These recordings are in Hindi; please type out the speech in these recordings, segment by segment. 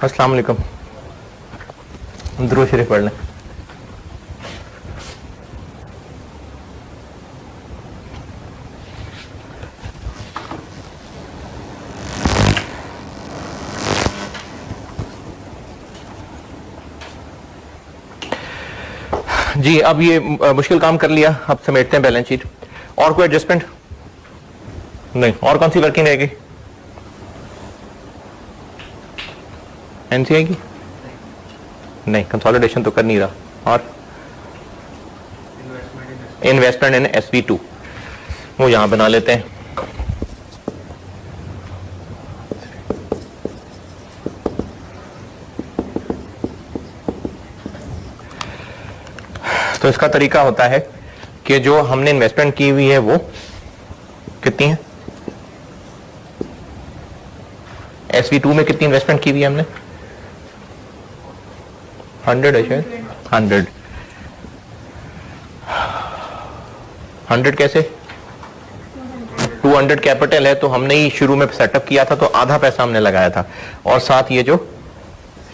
अस्सलाम वालेकुम। दुरूद शरीफ पढ़ लें। जी अब ये मुश्किल काम कर लिया, अब समेटते हैं बैलेंस शीट। और कोई एडजस्टमेंट नहीं? और कौन सी वर्किंग रहेगी? एनसी आएगी? नहीं, कंसोलिडेशन तो कर नहीं रहा। और इन्वेस्टमेंट इन SV2 वो यहां बना लेते हैं। तो इसका तरीका होता है कि जो हमने इन्वेस्टमेंट की हुई है वो कितनी है? SV2 में कितनी इन्वेस्टमेंट की हुई है हमने? 100 है शायद। 100 कैसे? 200 कैपिटल है, तो हमने ही शुरू में सेटअप किया था, तो आधा पैसा हमने लगाया था। और साथ ये जो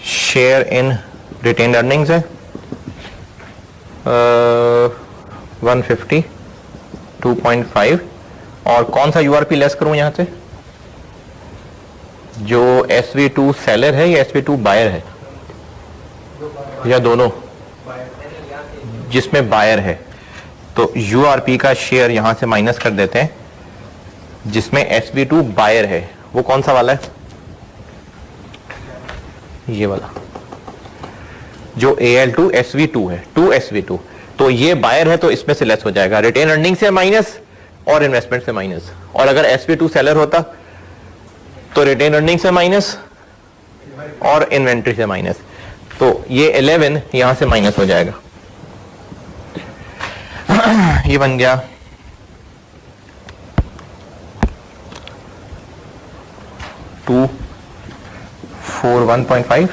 शेयर इन रिटेन अर्निंग्स है 150 2.5। और कौन सा URP लेस करूं यहां से? जो SV2 सेलर है या SV2 बायर है, या दोनों? जिसमें बायर है तो URP का शेयर यहां से माइनस कर देते हैं। जिसमें SV2 बायर है वो कौन सा वाला है? ये वाला जो AL2 SV2 है, 2 SV2। तो ये बायर है तो इसमें से लेस हो जाएगा, रिटेन अर्निंग से माइनस और इन्वेस्टमेंट से माइनस। और अगर SV2 सेलर होता तो रिटेन अर्निंग से माइनस और इन्वेंट्री से माइनस। तो ये 11 यहां से माइनस हो जाएगा। ये बन गया 241.5।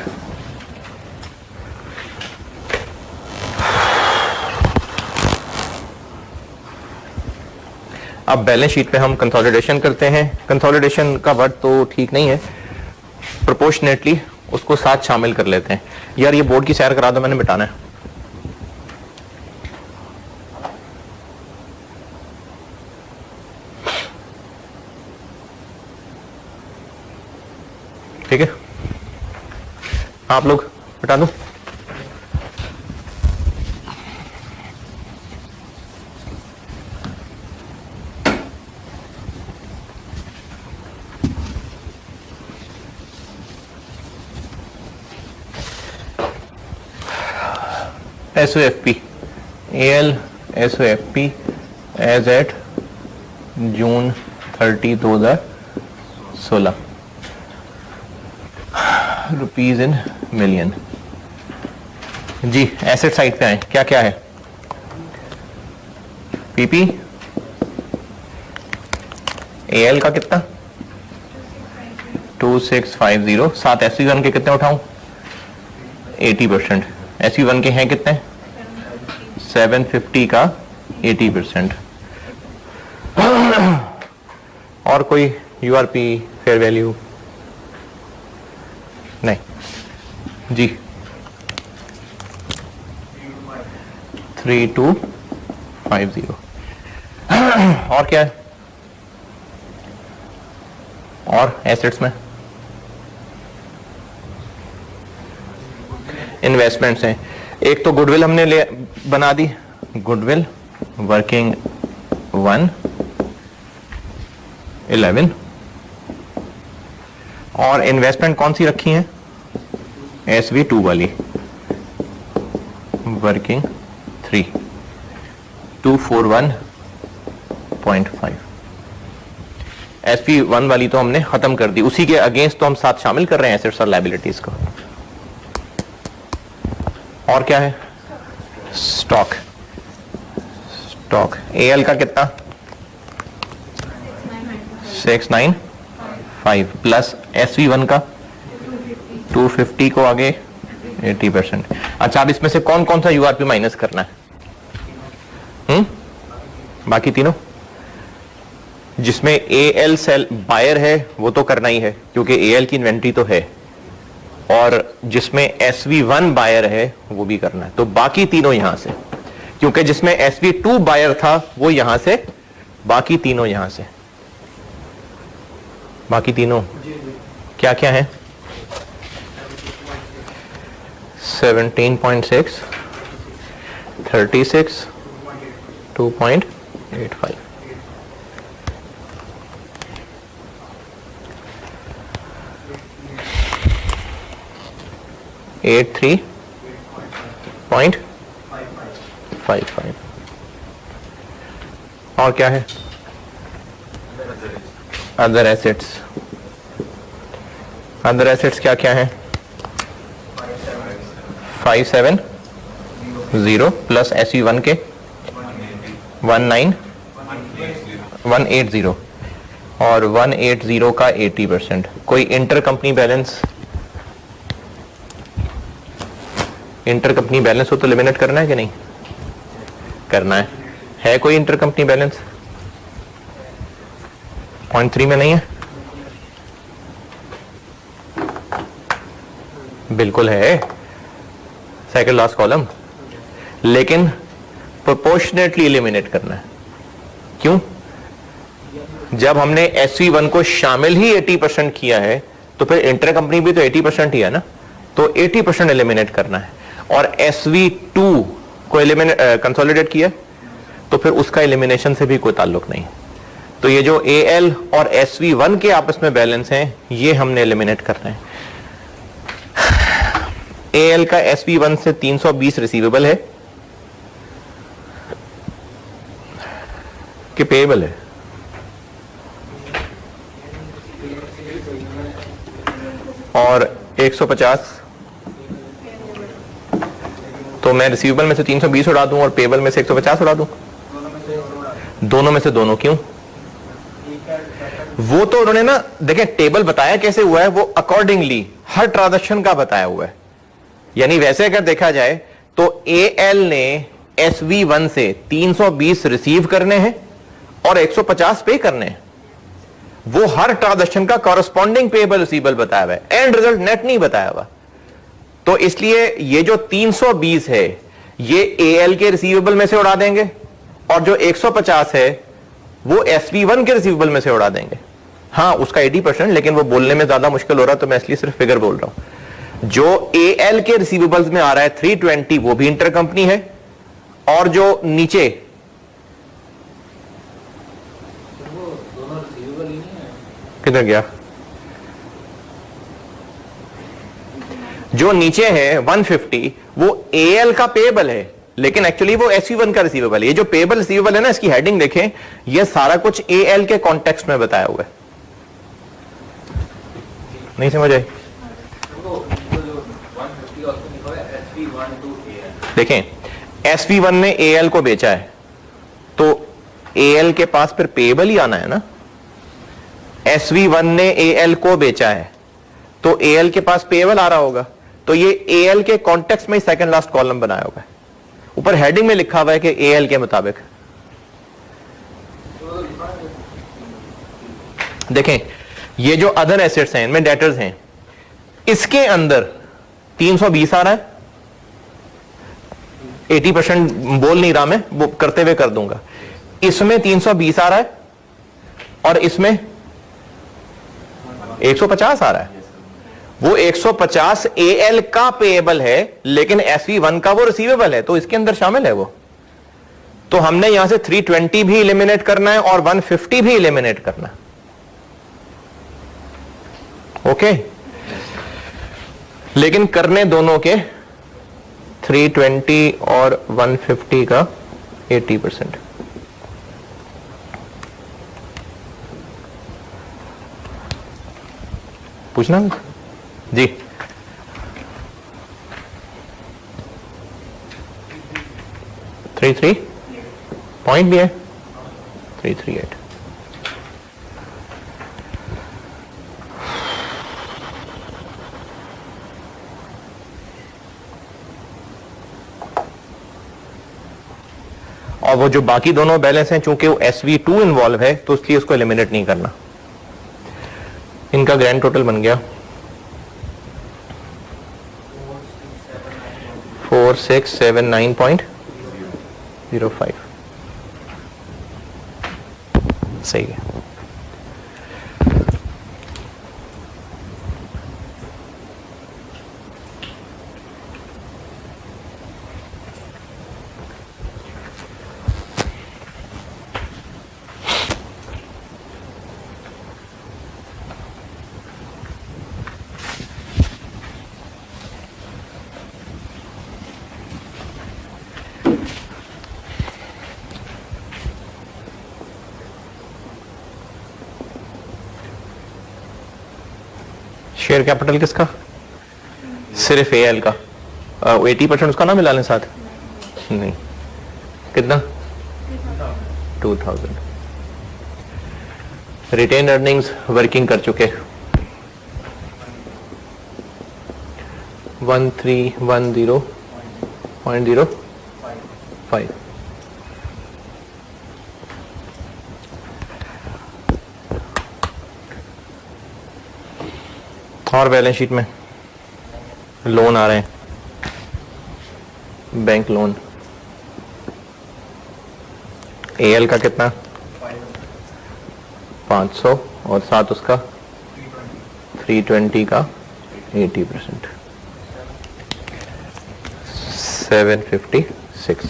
अब बैलेंस शीट पे हम कंसोलिडेशन करते हैं। कंसोलिडेशन का वर्ड तो ठीक नहीं है, प्रोपोर्शनेटली उसको साथ शामिल कर लेते हैं। यार ये बोर्ड की सैर करा दो, मैंने मिटाना है। ठीक है, आप लोग मिटा दो। SOFP AL SOFP as at June 30 2016 rupees in million. जी एसेट साइड पे आए, क्या क्या है? PP AL का कितना? 2650। साथ SV1 के कितने उठाऊं? 80%। SV1 के हैं कितने? 750 का 80%। और कोई URP फेयर वैल्यू नहीं? जी 3250। और क्या है? और एसेट्स में इन्वेस्टमेंट्स हैं। एक तो गुडविल हमने ले बना दी, गुडविल वर्किंग 11। और इन्वेस्टमेंट कौन सी रखी है? SV2 वाली वर्किंग 3 241.5। SV1 वाली तो हमने खत्म कर दी, उसी के अगेंस्ट तो हम साथ शामिल कर रहे हैं एसेट्स और लायबिलिटीज को। और क्या है? स्टॉक AL का कितना? 695 प्लस SV1 का 250 को आगे 80%। अच्छा, अब इसमें से कौन कौन सा URP माइनस करना है? बाकी तीनों जिसमें एएल सेल बायर है वो तो करना ही है क्योंकि एएल की इन्वेंट्री तो है, और जिसमें SV1 बायर है वो भी करना है। तो बाकी तीनों यहां से, क्योंकि जिसमें SV2 बायर था वो यहां से, बाकी तीनों यहां से, बाकी तीनों क्या क्या है? 17.6, 36, 2.85, 83.55। और क्या है? Other assets. अदर एसेट्स क्या क्या है? 570 प्लस SV1 के 180 और 180 का 80%। कोई inter company balance? Inter company balance हो तो एलिमिनेट करना है कि नहीं करना है कोई इंटर कंपनी बैलेंस? 0.3 में नहीं है? बिल्कुल है, सेकंड लास्ट कॉलम, लेकिन प्रोपोर्शनेटली एलिमिनेट करना है। क्यों? जब हमने SV1 को शामिल ही 80% किया है तो फिर इंटर कंपनी भी तो 80% ही है ना, तो 80% एलिमिनेट करना है। और SV2 को एलिमिनेट कंसोलिडेट किया तो फिर उसका एलिमिनेशन से भी कोई ताल्लुक नहीं। तो ये जो AL और SV1 के आपस में बैलेंस हैं ये हमने एलिमिनेट करना है। AL का SV1 से 320 रिसीवेबल है कि पेएबल है? और 150, तो मैं रिसीवेबल में से 320 उड़ा दूं और पेएबल में से 150 उड़ा दूं? दोनों में से दोनों। क्यों? वो तो उन्होंने ना, देखें टेबल बताया कैसे हुआ है, वो अकॉर्डिंगली हर ट्रांजैक्शन का बताया हुआ है। यानी वैसे अगर देखा जाए तो AL ने SV1 से 320 रिसीव करने हैं और 150 पे करने हैं। वो हर ट्रांजैक्शन का कॉरस्पॉन्डिंग पेएबल रिसीवेबल बताया हुआ है, एंड रिजल्ट नेट नहीं बताया हुआ। तो इसलिए ये जो 320 है ये AL के रिसीवेबल में से उड़ा देंगे और जो 150 है वो SV1 के रिसीवेबल में से उड़ा देंगे। हाँ उसका 80%, लेकिन वो बोलने में ज्यादा मुश्किल हो रहा है तो मैं इसलिए सिर्फ फिगर बोल रहा हूं। जो AL के रिसीवेबल्स में आ रहा है 320 वो भी इंटर कंपनी है, और जो नीचे किधर गया, जो नीचे है 150 वो AL का पेएबल है, लेकिन एक्चुअली वो SV1 का रिसीवेबल है। ये जो पेएबल रिसीवेबल है ना, इसकी हेडिंग देखें, ये सारा कुछ AL के कॉन्टेक्स्ट में बताया हुआ है। नहीं समझ आई? देखें SV1 ने AL को बेचा है तो AL के पास फिर पेएबल ही आना है ना। SV1 ने AL को बेचा है तो AL के पास पेएबल आ रहा होगा, तो ये AL के कॉन्टेक्स्ट में ही सेकंड लास्ट कॉलम बनाया होगा। ऊपर हेडिंग में लिखा हुआ है कि AL के मुताबिक। देखें ये जो अदर एसेट्स हैं इनमें डेटर्स हैं, इसके अंदर 320 आ रहा है, 80% बोल नहीं रहा मैं, वो करते हुए कर दूंगा। इसमें 320 आ रहा है और इसमें 150 आ रहा है। वो 150 AL का पेएबल है लेकिन SV1 का वो रिसीवेबल है, तो इसके अंदर शामिल है वो। तो हमने यहां से 320 भी एलिमिनेट करना है और 150 भी एलिमिनेट करना है। ओके, लेकिन करने दोनों के 320 और 150 का 80%। पूछना जी? थ्री पॉइंट भी है, 338। और वो जो बाकी दोनों बैलेंस हैं चूंकि वो SV2 इन्वॉल्व है तो इसलिए उसको एलिमिनेट नहीं करना। इनका ग्रैंड टोटल बन गया 4679.05। सही है। शेयर कैपिटल किसका? सिर्फ AL का। 80% उसका ना मिला लें साथ? नहीं। कितना? 2000। रिटेन अर्निंग्स वर्किंग कर चुके 1310.05। और बैलेंस शीट में लोन आ रहे हैं, बैंक लोन। AL का कितना? 500 और साथ उसका 320 का 80%, 756।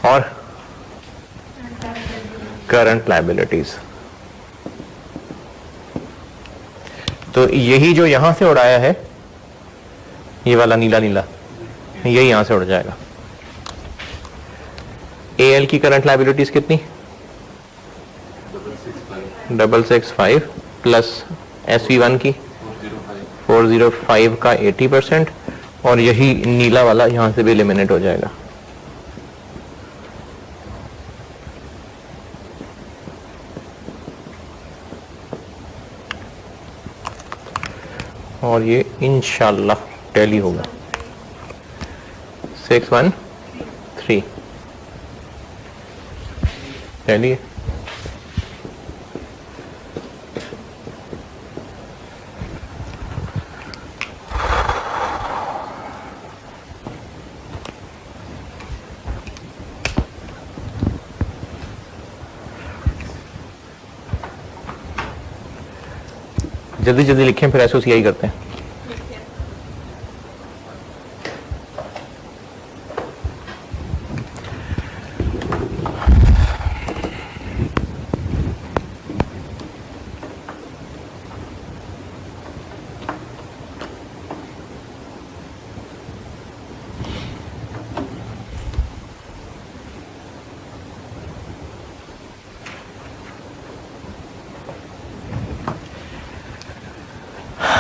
और करंट लायबिलिटीज, तो यही जो यहां से उड़ाया है, ये वाला नीला नीला, यही यहां से उड़ जाएगा। AL की करंट लायबिलिटीज कितनी? 665 प्लस SV1 की 405 का 80%, और यही नीला वाला यहां से भी एलिमिनेट हो जाएगा। और ये इंशाल्लाह टैली होगा। 613 टैली है। जल्दी जल्दी लिखें, फिर SOCI करते हैं।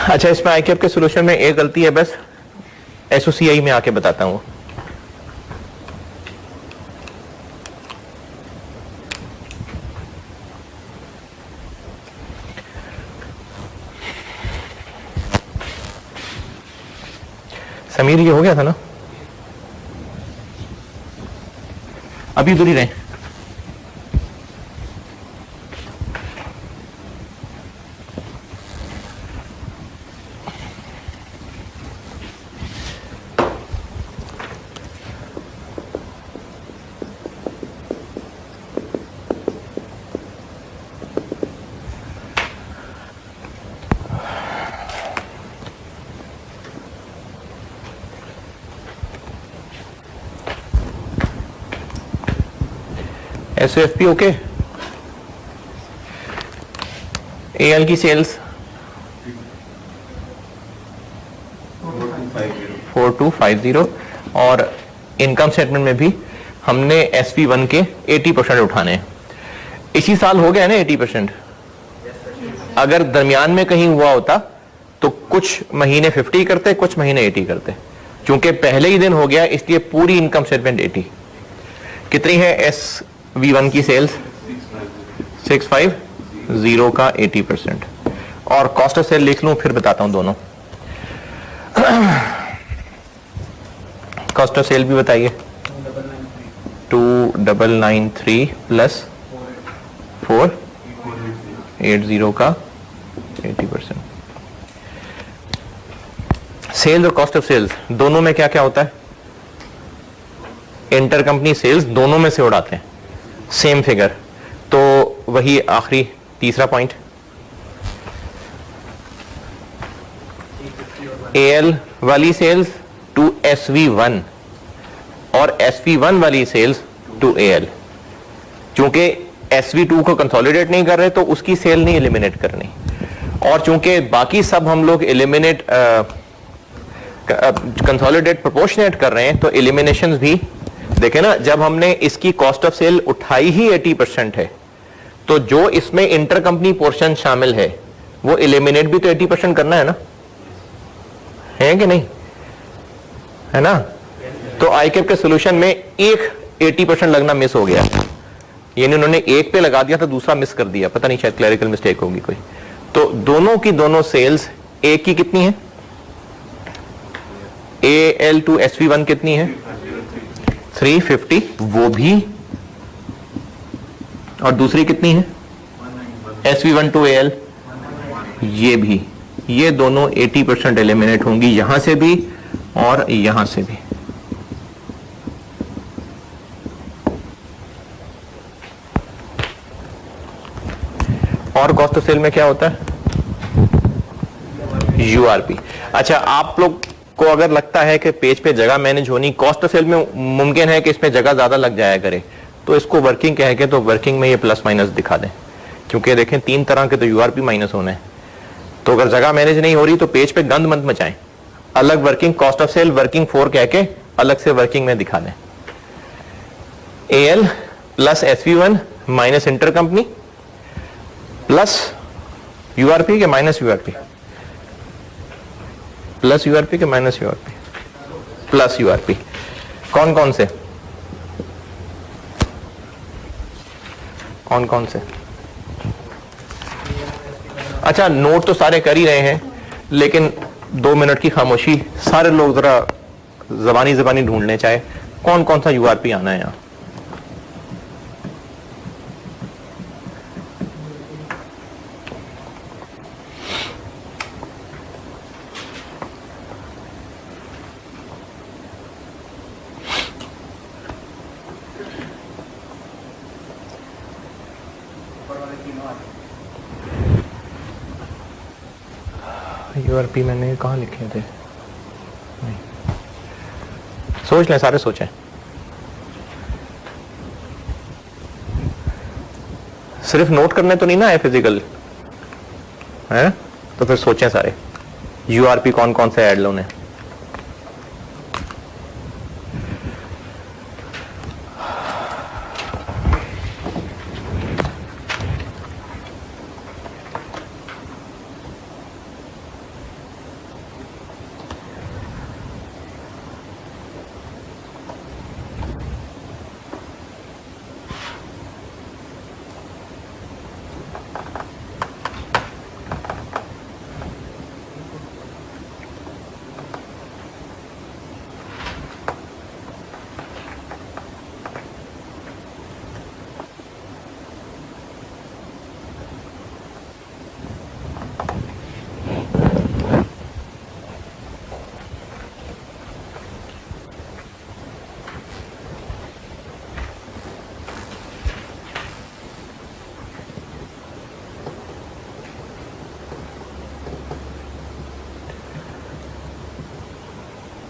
अच्छा, इसमें ICAP के सोल्यूशन में एक गलती है, बस SOCI में आके बताता हूं। समीर, ये हो गया था ना? अभी दूर ही रहे। SOFP okay. AL की सेल्स 4250, और इनकम स्टेटमेंट में भी हमने SV1 के 80% उठाने हैं। इसी साल हो गया ना 80%। अगर दरमियान में कहीं हुआ होता तो कुछ महीने 50 करते, कुछ महीने 80 करते। क्योंकि पहले ही दिन हो गया इसलिए पूरी इनकम स्टेटमेंट 80। कितनी है SV1 की सेल्स? 650 का 80%। और कॉस्ट ऑफ सेल लिख लूं फिर बताता हूं दोनों। कॉस्ट ऑफ सेल भी बताइए। 2993 प्लस 480 का 80%। सेल्स और कॉस्ट ऑफ सेल्स दोनों में क्या क्या होता है? इंटर कंपनी सेल्स दोनों में से उड़ाते हैं सेम फिगर। तो वही आखिरी तीसरा पॉइंट, एएल वाली सेल्स टू SV1 और SV1 वाली सेल्स टू एएल। चूंकि SV2 को कंसोलिडेट नहीं कर रहे तो उसकी सेल नहीं एलिमिनेट करनी, और चूंकि बाकी सब हम लोग एलिमिनेट कंसोलिडेट प्रोपोर्शनेट कर रहे हैं तो एलिमिनेशंस भी देखें ना। जब हमने इसकी कॉस्ट ऑफ सेल उठाई ही 80% है तो जो इसमें इंटर कंपनी पोर्शन शामिल है वो एलिमिनेट भी तो 80% करना है ना, है कि नहीं, है ना। तो आईकेप के सॉल्यूशन में एक 80% लगना मिस हो गया, यानी उन्होंने एक पे लगा दिया था दूसरा मिस कर दिया, पता नहीं शायद क्लरिकल मिस्टेक होगी कोई। तो दोनों की दोनों सेल्स एक की कितनी है? AL टू SV1 कितनी है? 350 वो भी, और दूसरी कितनी है? SV1 टू AL ये भी। ये दोनों 80% एलिमिनेट होंगी यहां से भी और यहां से भी। और कॉस्ट ऑफ सेल में क्या होता है? URP। अच्छा, आप लोग को अगर लगता है कि पेज पे जगह मैनेज होनी, कॉस्ट ऑफ सेल में मुमकिन है कि इसमें जगह ज्यादा लग जाया करे, तो इसको वर्किंग कह के तो वर्किंग में ये प्लस माइनस दिखा दें, क्योंकि देखें 3 तरह के तो URP माइनस होने हैं। तो अगर जगह मैनेज नहीं हो रही तो पेज पे गंद मत मचाएं, अलग working cost of sale working 4 कह के अलग से वर्किंग में दिखा दें। AL plus SV1 minus inter company plus URP के माइनस URP, प्लस URP के माइनस URP, प्लस URP। कौन कौन से? कौन कौन से? अच्छा, नोट तो सारे कर ही रहे हैं, लेकिन 2 मिनट की खामोशी, सारे लोग जरा जबानी ढूंढने चाहे कौन कौन सा URP आना है यहां। URP मैंने कहाँ लिखे थे? नहीं, सोच लें, सारे सोचें। सिर्फ नोट करने तो नहीं ना है फिजिकल, है? तो फिर सोचें सारे URP कौन कौन से ऐड लोने।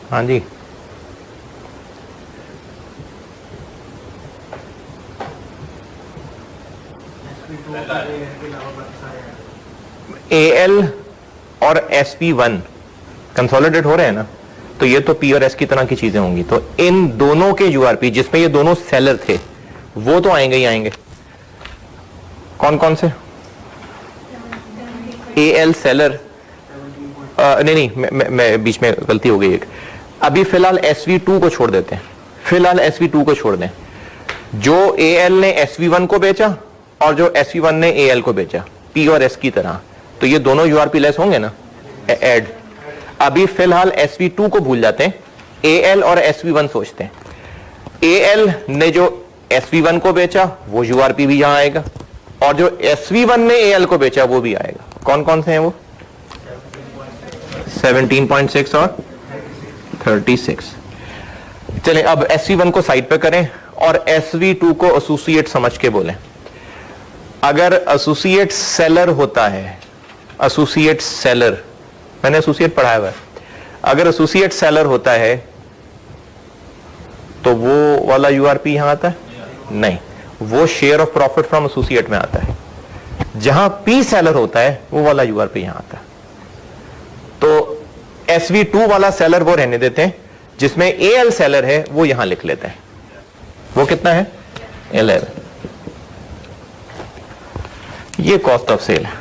हाँ जी, AL और SV1 कंसोलिडेट हो रहे हैं ना, तो ये तो P और S की तरह की चीजें होंगी। तो इन दोनों के URP जिसमें ये दोनों सेलर थे वो तो आएंगे ही आएंगे। कौन कौन से? AL सेलर, नहीं, मैं बीच में गलती हो गई एक। अभी फिलहाल SV2 को छोड़ देते हैं, फिलहाल SV2 को छोड़ दें। जो AL ने SV1 को बेचा और जो SV1 ने AL को बेचा, P और S की तरह, तो ये दोनों यूआरपी लेस होंगे ना, ऐड। अभी फिलहाल SV2 को भूल जाते हैं, AL और SV1 सोचते हैं। AL ने जो SV1 को बेचा वो यूआरपी भी यहां आएगा, और जो SV1 ने AL को बेचा वो भी आएगा। कौन कौन से हैं वो? 17.6 और 36। चलें अब SV1 को साइड पे करें और SV2 को एसोसिएट समझ के बोलें। अगर एसोसिएट सेलर होता है, एसोसिएट सेलर, मैंने एसोसिएट पढ़ाया हुआ है, अगर एसोसिएट सेलर होता है तो वो वाला यूआरपी यहां आता है? नहीं, वो share of profit from associate में आता है। जहां पी सेलर होता है वो वाला यूआरपी यहां आता है। तो SV2 वाला सेलर वो रहने देते हैं, जिसमें AL सेलर है वो यहां लिख लेते हैं। वो कितना है? 11। ये कॉस्ट ऑफ सेल है।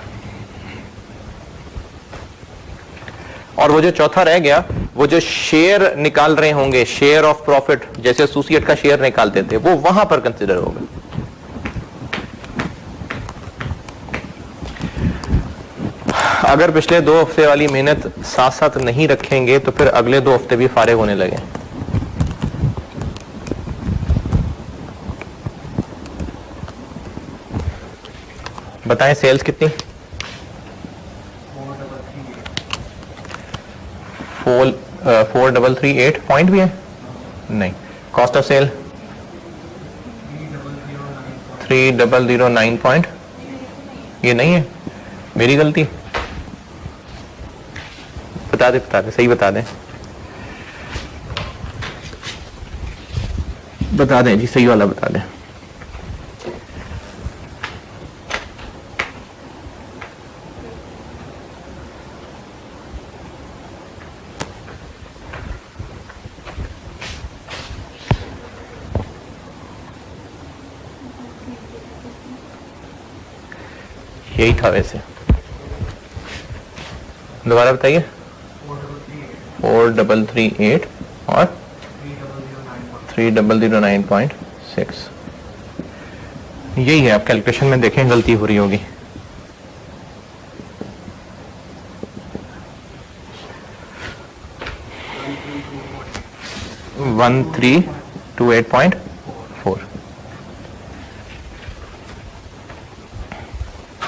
और वो जो चौथा रह गया, वो जो शेयर निकाल रहे होंगे, शेयर ऑफ प्रॉफिट, जैसे एसोसिएट का शेयर निकालते थे, वो वहां पर कंसिडर होगा। अगर पिछले 2 हफ्ते वाली मेहनत साथ साथ नहीं रखेंगे तो फिर अगले 2 हफ्ते भी फारिग होने लगे। बताएं सेल्स कितनी? 4338 पॉइंट भी है? नहीं। कॉस्ट ऑफ सेल 3009 पॉइंट, ये नहीं है, मेरी गलती। बता दे सही बता दें, बता दें जी, सही वाला बता दें। यही था वैसे, दोबारा बताइए। 4338 और 3009.6, यही है। आप कैलकुलेशन में देखें, गलती हो रही होगी। $1328.4।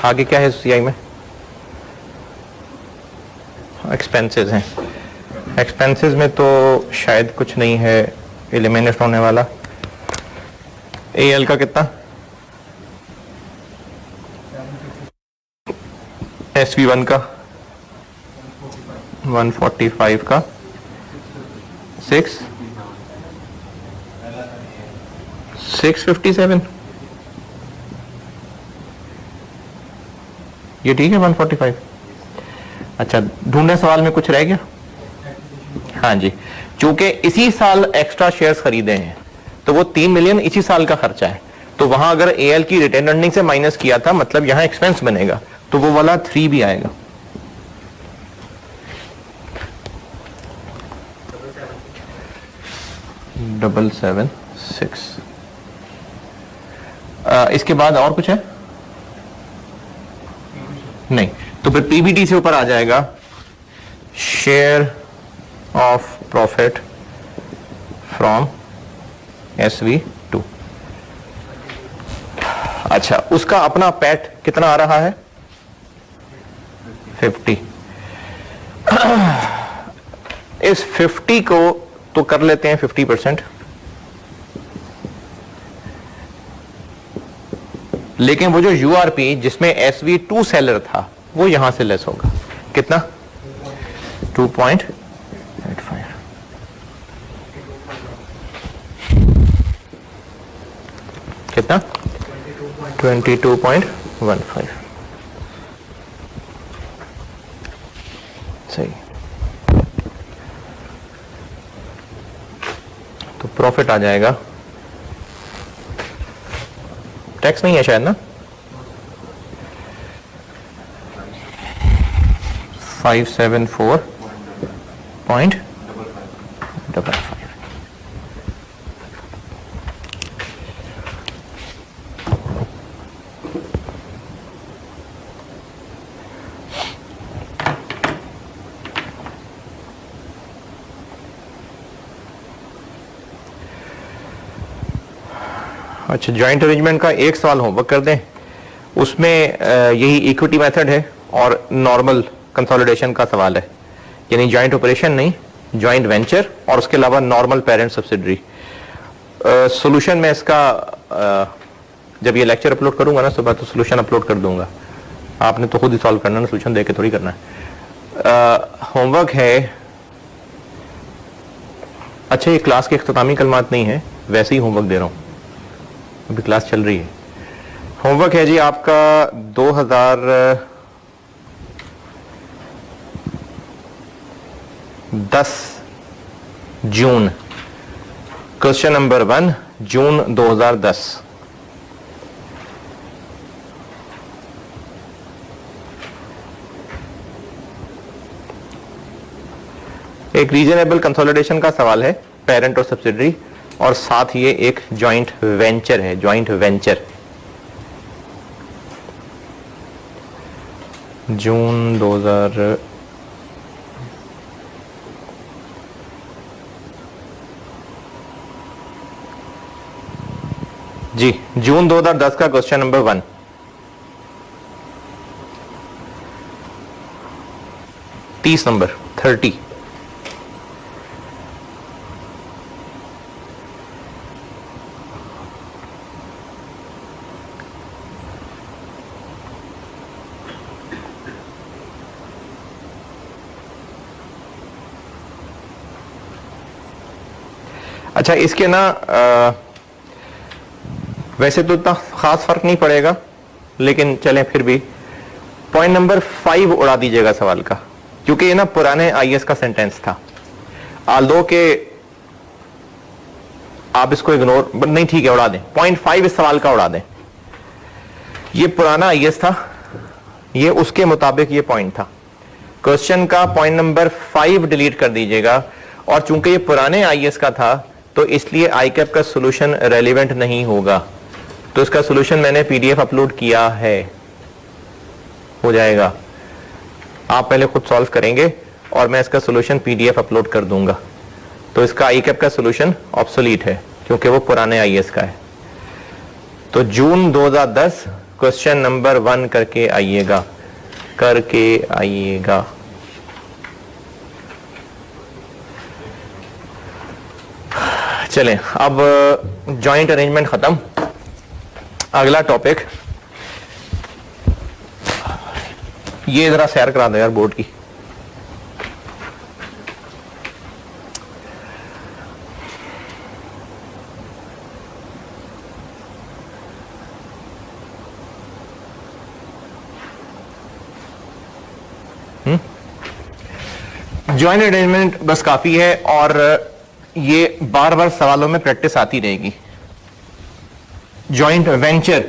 आगे क्या है सीआई में? एक्सपेंसेस हैं। एक्सपेंसेस में तो शायद कुछ नहीं है एलिमिनेट होने वाला। AL का कितना? SV1 का 145 का 657, ये ठीक है 145। अच्छा, ढूंढने सवाल में कुछ रह गया? हाँ जी, चूंकि इसी साल एक्स्ट्रा शेयर्स खरीदे हैं तो वो 3 मिलियन इसी साल का खर्चा है, तो वहां अगर AL की रिटेन अर्निंग से माइनस किया था, मतलब यहां एक्सपेंस बनेगा, तो वो वाला 3 भी आएगा। डबल 776। इसके बाद और कुछ है? नहीं, तो फिर PBT से ऊपर आ जाएगा share of profit from SV2। अच्छा, उसका अपना पैट कितना आ रहा है? 50। इस 50 को तो कर लेते हैं 50%, लेकिन वो जो URP जिसमें SV2 सेलर था वो यहां से लेस होगा। कितना? 2.85। कितना? 22.15। सही। तो प्रॉफिट आ जाएगा, टैक्स नहीं है शायद ना, 574.55। अच्छा, जॉइंट अरेंजमेंट का एक सवाल होमवर्क कर दें, उसमें यही इक्विटी मेथड है और नॉर्मल कंसोलिडेशन का सवाल है, यानी जॉइंट ऑपरेशन नहीं, जॉइंट वेंचर और उसके अलावा नॉर्मल पेरेंट सब्सिडरी। सॉल्यूशन में इसका जब ये लेक्चर अपलोड करूंगा ना सुबह, तो सॉल्यूशन अपलोड कर दूंगा, आपने तो खुद ही सॉल्व करना है, सॉल्यूशन देके थोड़ी करना है। होमवर्क है, अच्छा ये क्लास के इख्तितामी कलमात नहीं है, वैसे ही होमवर्क दे रहा हूं, अभी क्लास चल रही है। होमवर्क है जी आपका 2010 जून, क्वेश्चन नंबर 1 जून 2010। एक रीजनेबल कंसोलिडेशन का सवाल है, पेरेंट और सब्सिडरी, और साथ ये एक जॉइंट वेंचर है, जॉइंट वेंचर। जून 2000 जी, जून 2010 का क्वेश्चन नंबर 1। नंबर 30। अच्छा, इसके ना वैसे तो इतना खास फर्क नहीं पड़ेगा, लेकिन चलें फिर भी पॉइंट नंबर 5 उड़ा दीजिएगा सवाल का, क्योंकि ये ना पुराने आईएएस का सेंटेंस था। आल्दो के आप इसको इग्नोर नहीं, ठीक है उड़ा दें, पॉइंट 5 इस सवाल का उड़ा दें। ये पुराना आईएएस था, ये उसके मुताबिक ये पॉइंट था। क्वेश्चन का पॉइंट नंबर 5 डिलीट कर दीजिएगा, और चूंकि ये पुराने आईएएस का था तो इसलिए आईकैप का सॉल्यूशन रेलेवेंट नहीं होगा। तो इसका सॉल्यूशन मैंने पीडीएफ अपलोड किया है, हो जाएगा, आप पहले खुद सॉल्व करेंगे और मैं इसका सॉल्यूशन पीडीएफ अपलोड कर दूंगा। तो इसका आईकैप का सॉल्यूशन ऑब्सोलीट है क्योंकि वो पुराने आईएएस का है। तो जून 2010 क्वेश्चन नंबर 1 करके आइएगा, चलें अब जॉइंट अरेंजमेंट खत्म। अगला टॉपिक, ये जरा सैर करा दो यार बोर्ड की। जॉइंट अरेंजमेंट बस काफी है, और ये बार बार सवालों में प्रैक्टिस आती रहेगी। जॉइंट वेंचर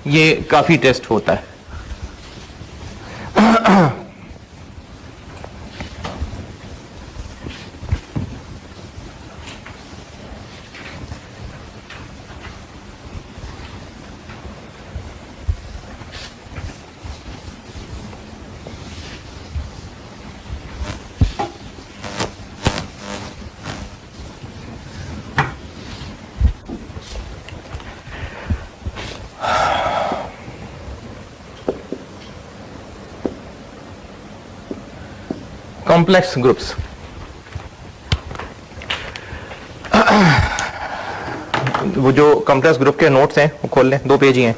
ये काफी टेस्ट होता है। कॉम्प्लेक्स ग्रुप्स, वो जो कॉम्प्लेक्स ग्रुप के नोट्स हैं वो खोल लें, 2 पेज ही हैं।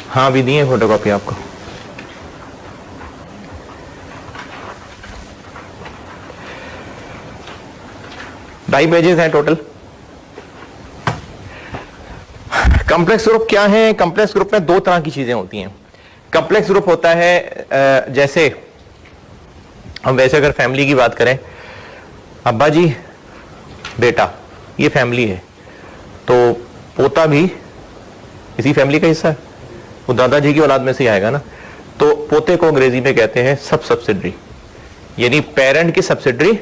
हाँ भी दिए फोटोकॉपी आपको। ढाई पेजेस हैं टोटल। कॉम्प्लेक्स ग्रुप क्या है? कॉम्प्लेक्स ग्रुप में 2 तरह की चीजें होती हैं। कॉम्प्लेक्स ग्रुप होता है जैसे हम वैसे अगर फैमिली की बात करें, अब्बा जी बेटा, ये फैमिली है, तो पोता भी इसी फैमिली का हिस्सा है, वो दादाजी की औलाद में से आएगा ना। तो पोते को अंग्रेजी में कहते हैं सब सब्सिडरी, यानी पेरेंट की सब्सिडरी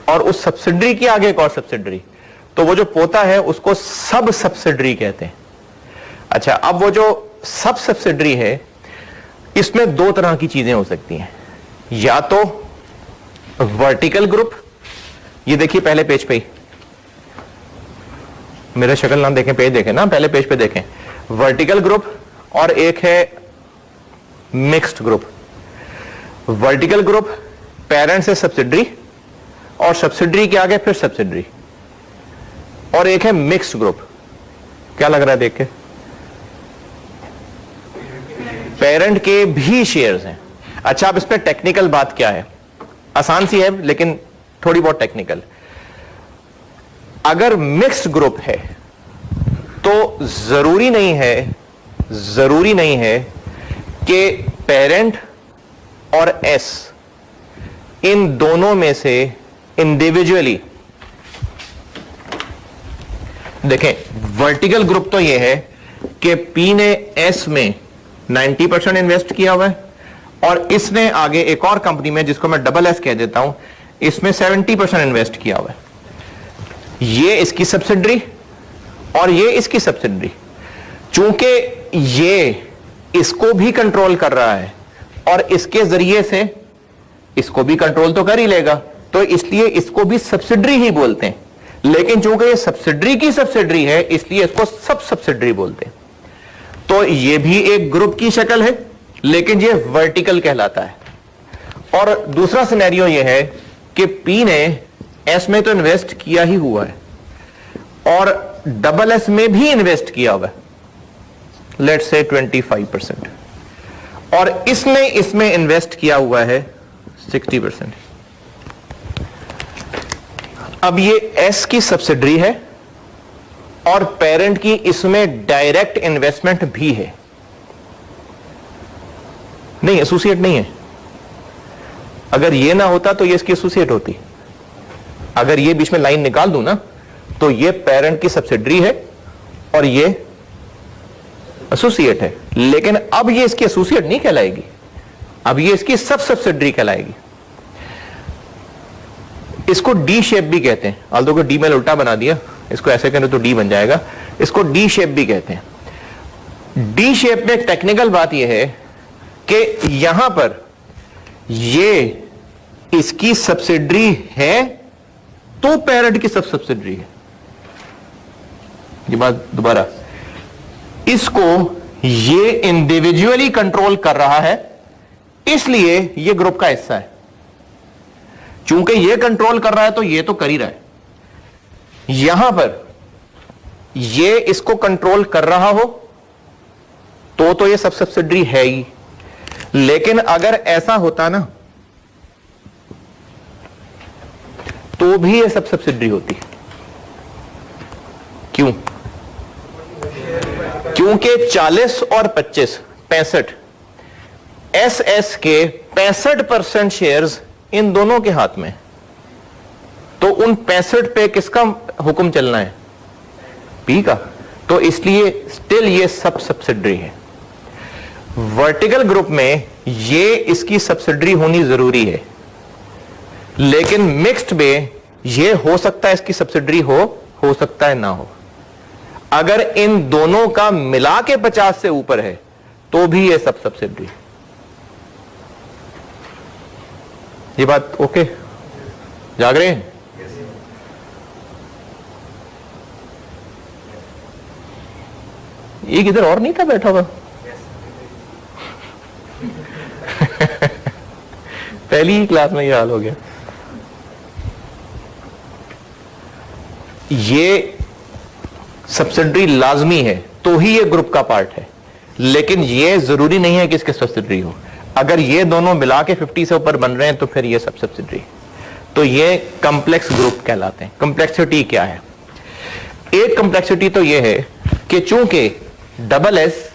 और उस सब्सिडरी की आगे एक और सब्सिडरी, तो वो जो पोता है उसको सब सब्सिडरी कहते हैं। अच्छा, अब वो जो सब सब्सिडरी है इसमें 2 तरह की चीजें हो सकती हैं, या तो वर्टिकल ग्रुप, ये देखिए पहले पेज पे ही, मेरा शक्ल ना देखें, पेज देखें ना, पहले पेज पे देखें। वर्टिकल ग्रुप और एक है mixed group. Vertical group parent से सब्सिडरी और सब्सिडरी के आगे फिर सब्सिडरी, और एक है मिक्स्ड ग्रुप। क्या लग रहा है देख के? पेरेंट के भी शेयर्स हैं। अच्छा, अब इस पे टेक्निकल बात क्या है, आसान सी है लेकिन थोड़ी बहुत टेक्निकल। अगर मिक्स्ड ग्रुप है तो जरूरी नहीं है कि पेरेंट और एस इन दोनों में से इंडिविजुअली, देखें वर्टिकल ग्रुप तो यह है कि पी ने एस में 90% इन्वेस्ट किया हुआ है और इसने आगे एक और कंपनी में जिसको मैं डबल एस कह देता हूं, इसमें 70% इन्वेस्ट किया हुआ है। ये इसकी सब्सिडरी और ये इसकी सब्सिडरी। चूंकि ये इसको भी कंट्रोल कर रहा है और इसके जरिए से इसको भी कंट्रोल तो कर ही लेगा, तो इसलिए इसको भी सब्सिडरी ही बोलते हैं। लेकिन चूंकि ये सब्सिडरी की सब्सिडरी है इसलिए इसको सब सब्सिडरी बोलते हैं। तो ये भी एक ग्रुप की शक्ल है लेकिन ये वर्टिकल कहलाता है। और दूसरा सिनेरियो ये है कि पी ने एस में तो इन्वेस्ट किया ही हुआ है और डबल एस में भी इन्वेस्ट किया हुआ है, लेट्स से 25%, और इसने इसमें इन्वेस्ट किया हुआ है 60%। अब ये एस की सब्सिडरी है और पेरेंट की इसमें डायरेक्ट इन्वेस्टमेंट भी है, नहीं एसोसिएट नहीं है। अगर ये ना होता तो ये इसकी एसोसिएट होती। अगर ये बीच में लाइन निकाल दूं ना तो ये पेरेंट की सब्सिडरी है और ये एसोसिएट है, लेकिन अब ये इसकी एसोसिएट नहीं कहलाएगी, अब ये इसकी सब सब्सिडरी कहलाएगी। इसको डी शेप भी कहते हैं, आल्दो को डी में उल्टा बना दिया, इसको ऐसे करें तो डी बन जाएगा। इसको डी शेप भी कहते हैं। डी शेप में टेक्निकल बात यह है कि यहां पर ये इसकी सब्सिडरी है तो पेरेंट की सब सब्सिडरी है। ये बात दोबारा, इसको ये इंडिविजुअली कंट्रोल कर रहा है इसलिए ये ग्रुप का हिस्सा है। चूंकि ये कंट्रोल कर रहा है तो ये तो कर ही रहा है। यहां पर ये इसको कंट्रोल कर रहा हो तो ये सब सब्सिडरी है ही, लेकिन अगर ऐसा होता ना तो भी ये सब सब्सिडरी होती। क्यों? क्योंकि 40 और 25 65 एस के 65% शेयर्स इन दोनों के हाथ में, तो उन 65 पे किसका हुक्म चलना है? पी का। तो इसलिए स्टिल ये सब सब्सिडरी है। वर्टिकल ग्रुप में ये इसकी सब्सिडरी होनी जरूरी है, लेकिन मिक्स्ड में ये हो सकता है इसकी सब्सिडरी हो सकता है ना हो। अगर इन दोनों का मिला के 50 से ऊपर है तो भी ये सब सब्सिडरी। ये बात ओके? जाग रहे हैं? ये किधर और नहीं था बैठा हुआ? पहली ही क्लास में ये हाल हो गया। ये सब्सिडरी लाजमी है तो ही ये ग्रुप का पार्ट है, लेकिन ये जरूरी नहीं है कि इसके सब्सिडरी हो। अगर ये दोनों मिला के 50 से ऊपर बन रहे हैं तो फिर ये सब सब्सिडरी। तो ये कॉम्प्लेक्स ग्रुप कहलाते हैं। कॉम्प्लेक्सिटी क्या है? एक कॉम्प्लेक्सिटी तो ये है कि चूंकि डबल एस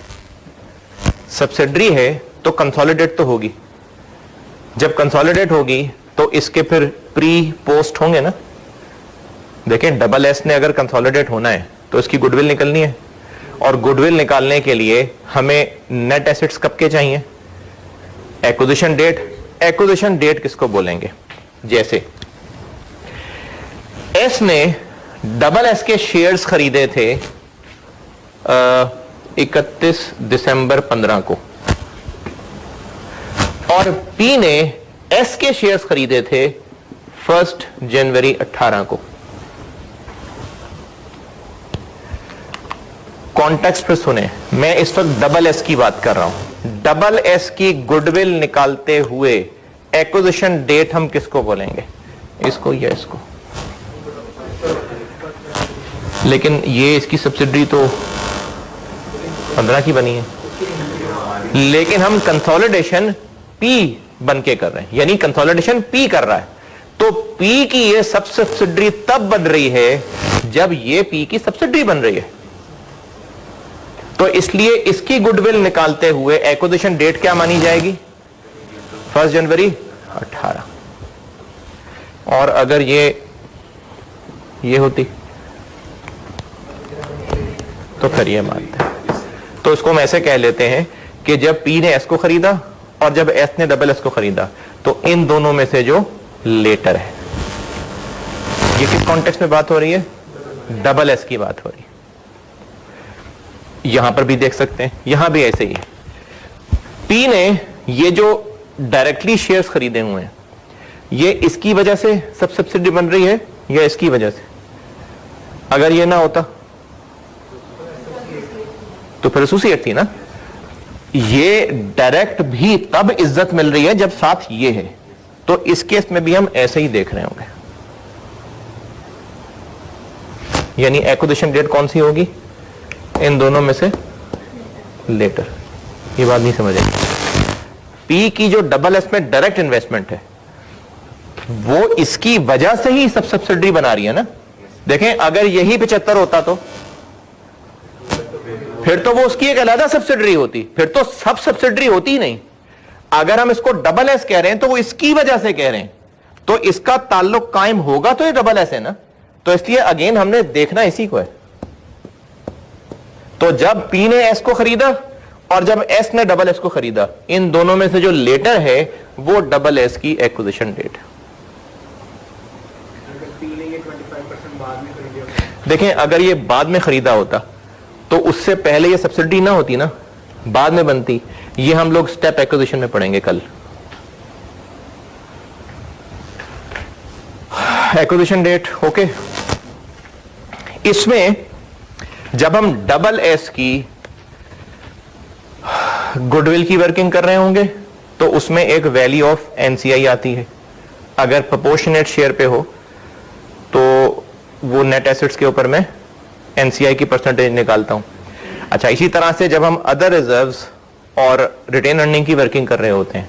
सब्सिडरी है तो कंसोलिडेट तो होगी। जब कंसोलिडेट होगी तो इसके फिर प्री पोस्ट होंगे ना। देखें, डबल एस ने अगर कंसोलिडेट होना है तो इसकी गुडविल निकलनी है, और गुडविल निकालने के लिए हमें नेट एसेट्स कब के चाहिए? Acquisition date. एक्विजिशन डेट किसको बोलेंगे? जैसे एस ने डबल एस के शेयर्स खरीदे थे 31 दिसंबर 15 को, और पी ने एस के शेयर्स खरीदे थे 1 जनवरी 18 को। कॉन्टेक्स्ट पे सुने, मैं इस वक्त डबल एस की बात कर रहा हूं। डबल एस की गुडविल निकालते हुए एक्विजिशन डेट हम किसको बोलेंगे, इसको या इसको? लेकिन ये इसकी सब्सिडरी तो 15 की बनी है, लेकिन हम कंसोलिडेशन पी बन के कर रहे हैं, यानी कंसोलिडेशन पी कर रहा है, तो पी की ये सब सब्सिडरी तब बन रही है जब ये पी की सब्सिडरी बन रही है। तो इसलिए इसकी गुडविल निकालते हुए एक्विजिशन डेट क्या मानी जाएगी? 1 जनवरी 18। और अगर ये होती तो फिर ये मानते हैं। तो इसको हम ऐसे कह लेते हैं कि जब पी ने एस को खरीदा और जब एस ने डबल एस को खरीदा, तो इन दोनों में से जो लेटर है, ये किस कॉन्टेक्स्ट में बात हो रही है? डबल एस की बात हो रही है। यहां पर भी देख सकते हैं, यहां भी ऐसे ही है। पी ने ये जो डायरेक्टली शेयर्स खरीदे हुए हैं, ये इसकी वजह से सब सब्सिडी बन रही है या इसकी वजह से? अगर ये ना होता तो फिर एसोसिएट थी ना। ये डायरेक्ट भी तब इज्जत मिल रही है जब साथ ये है, तो इस केस में भी हम ऐसे ही देख रहे होंगे। यानी एक्विजिशन डेट कौन सी होगी? इन दोनों में से लेटर। ये बात नहीं समझ आई। पी की जो डबल एस में डायरेक्ट इन्वेस्टमेंट है, वो इसकी वजह से ही सब सब्सिडी बना रही है ना। देखें, अगर यही 75 होता तो फिर तो वो उसकी एक अलग सब्सिडरी होती, फिर तो सब सब्सिडरी होती ही नहीं। अगर हम इसको डबल एस कह रहे हैं तो वो इसकी वजह से कह रहे हैं, तो इसका ताल्लुक कायम होगा तो ये डबल एस है ना। तो इसलिए अगेन हमने देखना इसी को है। तो जब पी ने एस को खरीदा और जब एस ने डबल एस को खरीदा, इन दोनों में से जो लेटर है वो डबल एस की एक्विजिशन डेट है। देखें, अगर ये बाद में खरीदा होता तो उससे पहले ये सब्सिडी ना होती ना, बाद में बनती। ये हम लोग स्टेप एक्विजिशन में पढ़ेंगे कल। Acquisition date okay. इसमें जब हम डबल एस की गुडविल की वर्किंग कर रहे होंगे तो उसमें एक वैल्यू ऑफ एनसीआई आती है। अगर प्रोपोर्शनेट शेयर पे हो तो वो नेट एसेट्स के ऊपर मैं एनसीआई की परसेंटेज निकालता हूं। अच्छा, इसी तरह से जब हम अदर रिजर्व्स और रिटेन अर्निंग की वर्किंग कर रहे होते हैं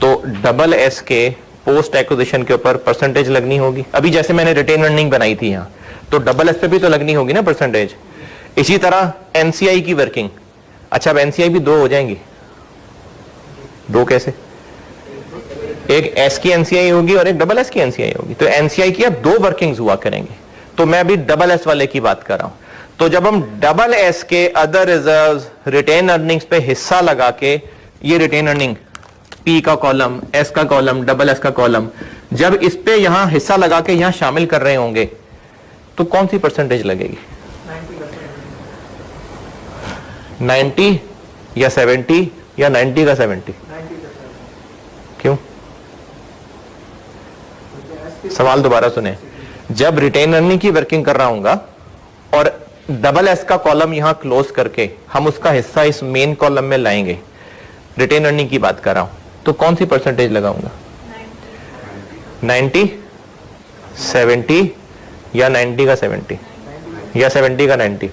तो डबल एस के पोस्ट एक्विजिशन के ऊपर परसेंटेज लगनी होगी। अभी जैसे मैंने रिटेन अर्निंग बनाई थी यहां, तो डबल एस पे भी तो लगनी होगी ना परसेंटेज। इसी तरह एनसीआई की वर्किंग। अच्छा, अब एनसीआई भी 2 हो जाएंगी। 2 कैसे? एक एस की एनसीआई होगी और एक डबल एस की एनसीआई होगी। तो एनसीआई की अब 2 वर्किंग्स हुआ करेंगे। तो मैं अभी डबल एस वाले की बात कर रहा हूं। तो जब हम डबल एस के अदर रिजर्व्स रिटेन अर्निंग्स पे हिस्सा लगा के, ये रिटेन अर्निंग पी का कॉलम, एस का कॉलम, डबल एस का कॉलम, जब इस पे यहां हिस्सा लगा के यहां शामिल कर रहे होंगे तो कौन सी परसेंटेज लगेगी? 90 या 70 या 90 का 70? क्यों? सवाल दोबारा सुने। जब रिटेन अर्निंग की वर्किंग कर रहा हूंगा और डबल एस का कॉलम यहां क्लोज करके हम उसका हिस्सा इस मेन कॉलम में लाएंगे, रिटेन अर्निंग की बात कर रहा हूं, तो कौन सी परसेंटेज लगाऊंगा? 90, 70 या 90 का 70 या 70 का 90?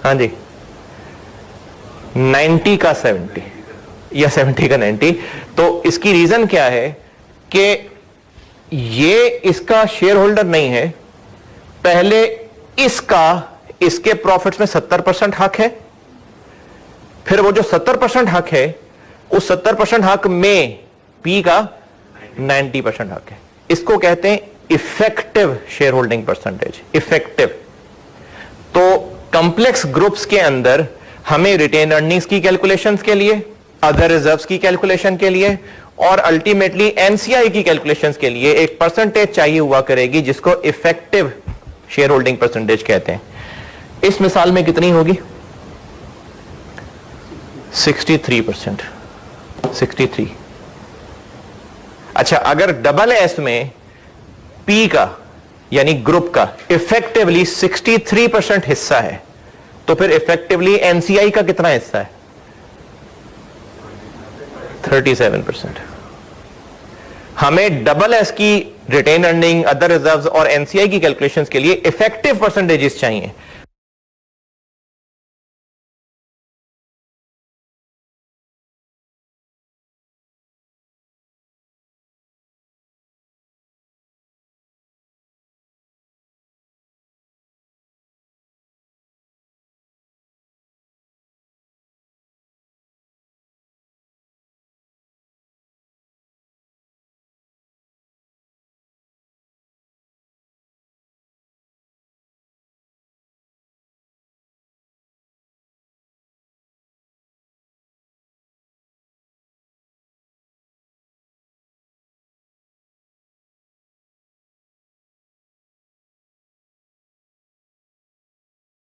हाँ जी, 90 का 70 या 70 का 90। तो इसकी रीजन क्या है कि ये इसका शेयर होल्डर नहीं है। पहले इसके प्रॉफिट्स में 70% हक है, फिर वो जो 70% हक है उस 70% हक में पी का 90% हक है। इसको कहते हैं effective share holding percentage. Effective. तो कॉम्प्लेक्स ग्रुप्स के अंदर हमें रिटेन अर्निंग्स की कैलकुलेशंस के लिए, अदर रिजर्व्स की कैलकुलेशन के लिए और अल्टीमेटली एनसीआई की कैलकुलेशंस के लिए एक परसेंटेज चाहिए हुआ करेगी जिसको इफेक्टिव शेयर होल्डिंग परसेंटेज कहते हैं। इस मिसाल में कितनी होगी? 63%। 63। अच्छा, अगर डबल एस में पी का यानी ग्रुप का इफेक्टिवली 63% हिस्सा है, तो फिर इफेक्टिवली एनसीआई का कितना हिस्सा है? 37%। हमें डबल एस की रिटेन अर्निंग, अदर रिजर्व्स और एनसीआई की कैलकुलेशंस के लिए इफेक्टिव परसेंटेजेस चाहिए।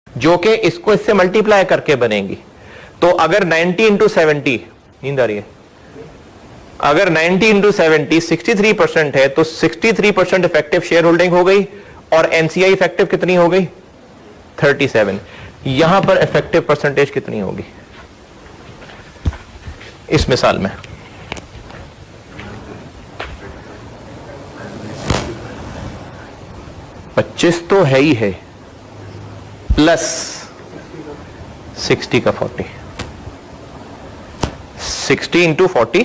जो कि इसको इससे मल्टीप्लाई करके बनेंगी। तो अगर 90 इंटू 70, नींद आ रही है, अगर 90 इंटू 70 63% है, तो 63% इफेक्टिव शेयर होल्डिंग हो गई, और एनसीआई इफेक्टिव कितनी हो गई? 37। यहां पर इफेक्टिव परसेंटेज कितनी होगी इस मिसाल में? $25 तो है ही है, प्लस 60 का 40, 60 इंटू 40,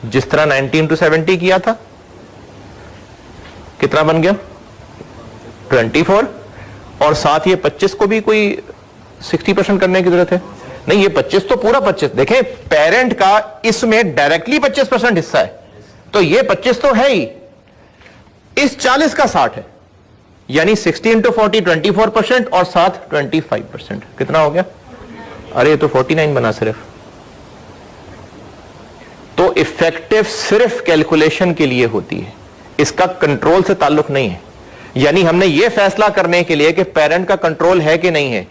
जिस तरह 90 इंटू 70 किया था, कितना बन गया? 24। और साथ ये 25 को भी कोई 60% करने की जरूरत है? नहीं, ये 25 तो पूरा 25। देखें, पेरेंट का इसमें डायरेक्टली 25% हिस्सा है, तो ये 25 तो है ही, इस 40 का 60 है, यानी 60 इंटू 40 24%, और साथ 25%। कितना हो गया? अरे ये तो 49 बना सिर्फ। तो इफेक्टिव सिर्फ कैलकुलेशन के लिए होती है, इसका कंट्रोल से ताल्लुक नहीं है। यानी हमने यह फैसला करने के लिए कि पेरेंट का कंट्रोल है कि नहीं है,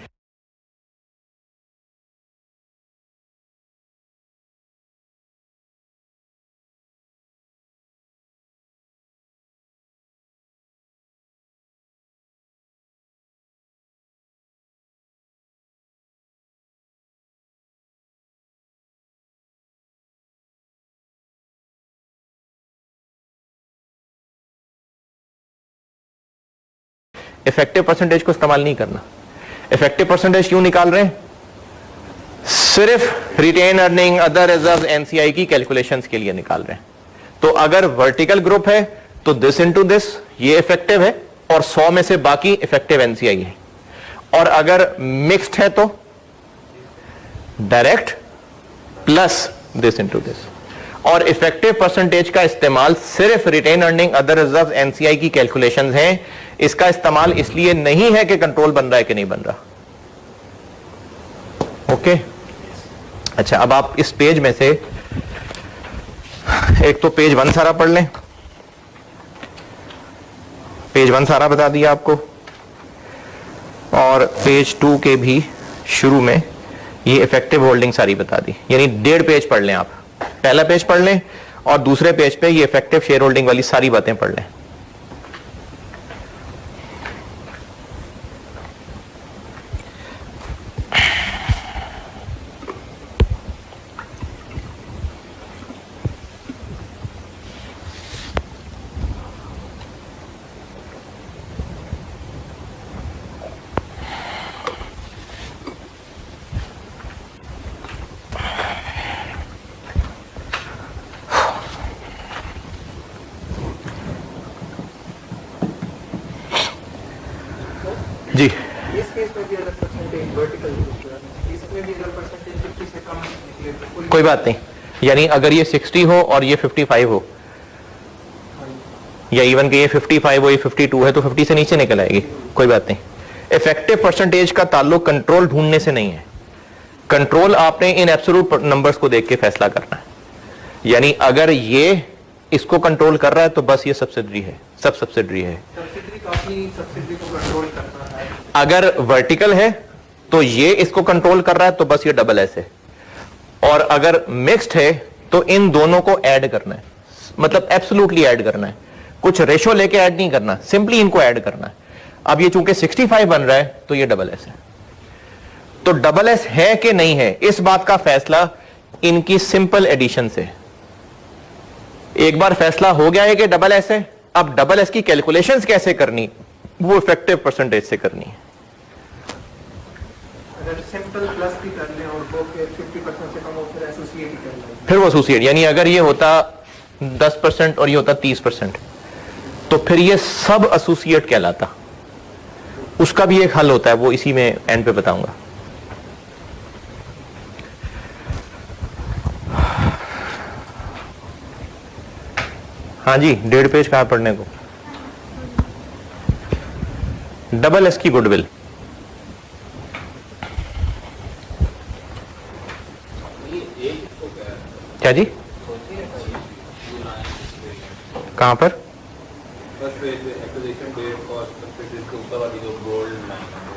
इफेक्टिव परसेंटेज को इस्तेमाल नहीं करना। इफेक्टिव परसेंटेज क्यों निकाल रहे हैं? सिर्फ retained earning, other reserve, NCI की कैलकुलेशंस के लिए निकाल रहे हैं। तो अगर वर्टिकल ग्रुप है तो दिस इनटू दिस, ये इफेक्टिव है, और 100 में से बाकी इफेक्टिव एनसीआई है। और अगर मिक्स्ड है तो direct plus this into this. और इफेक्टिव परसेंटेज का इस्तेमाल सिर्फ retained earning, other reserve, NCI की कैलकुलेशंस हैं। इसका इस्तेमाल इसलिए नहीं है कि कंट्रोल बन रहा है कि नहीं बन रहा। ओके, अच्छा, अब आप इस पेज में से एक तो पेज 1 सारा पढ़ लें। पेज 1 सारा बता दिया आपको, और पेज 2 के भी शुरू में ये इफेक्टिव होल्डिंग सारी बता दी। यानी 1.5 पेज पढ़ लें आप। पहला पेज पढ़ लें और दूसरे पेज पे ये इफेक्टिव शेयर होल्डिंग वाली सारी बातें पढ़ लें। जी, इस केस में भी अगर परसेंटेज वर्टिकल इसमें भी अगर परसेंटेज 50 से कम निकले तो कोई बात नहीं। यानी अगर ये 60 हो और ये 55 हो, या इवन कि ये 55 हो, ये 52 है, तो 50 से नीचे निकल आएगी, कोई बात नहीं। इफेक्टिव परसेंटेज का ताल्लुक कंट्रोल ढूंढने से नहीं है। कंट्रोल आपने इन एब्सोल्यूट नंबर्स को देख के फैसला करना है। यानी अगर ये इसको कंट्रोल कर रहा है तो बस ये सब्सिडरी है, सब सब्सिडरी है। सब्सिडी काफी सब्सिडी को कंट्रोल करता है। अगर वर्टिकल है तो ये इसको कंट्रोल कर रहा है तो बस ये डबल एस है। और अगर मिक्स्ड है तो इन दोनों को ऐड करना है, मतलब एब्सोल्युटली ऐड करना है। कुछ रेशो लेके ऐड नहीं करना, सिंपली इनको ऐड करना है। अब ये चूंकि 65 बन रहा है तो ये डबल एस है। तो डबल एस है कि नहीं है, इस बात का फैसला इनकी सिंपल एडिशन से। एक बार फैसला हो गया है कि डबल एस है, अब डबल एस की कैलकुलेशंस कैसे करनी, वो इफेक्टिव परसेंटेज से करनी है। अगर सिंपल प्लस भी कर लें और वो फिर 50% से कम हो फिर एसोसिएट कर लें, फिर वो एसोसिएट, यानी अगर ये होता 10% और ये होता 30%, तो फिर ये सब एसोसिएट कहलाता। उसका भी एक हल होता है, वो इसी में एंड पे बताऊंगा। हाँ जी, 1.5 पेज कहां पढ़ने को। डबल एस की गुडविल, क्या जी, कहां पर?